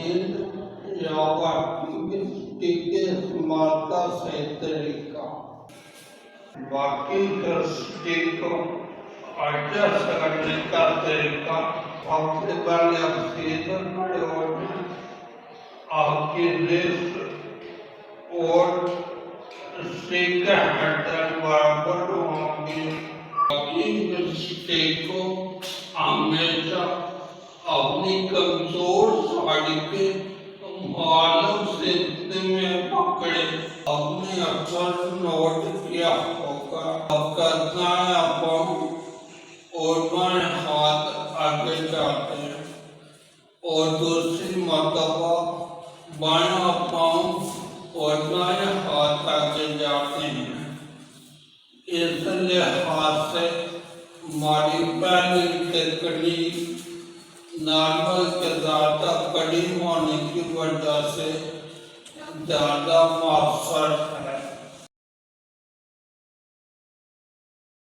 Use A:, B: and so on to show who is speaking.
A: नींद या एक्टिविटी के इस्तेमाल का सही तरीका। बाकी दृष्टि को एडजस्ट करने का तरीका, सबसे पहले आप सीधे खड़े हो जाएं, आपकी रिस्ट और सीधे हैंडल बराबर होंगे। बाकी दृष्टि को हमेशा अपनी कमजोर साड़ी के बालों से में पकड़े। अपने अक्सर नोट किया होगा, आपका दायां पाँव और बाएं हाथ आगे जाते हैं और दूसरी मर्तबा बायां पाँव और दायां हाथ आगे जाते हैं। इस लिहाज से हमारी पहली तकनीक नॉर्मल के ज़्यादा कड़ी होने की वजह से ज़्यादा मौसर है।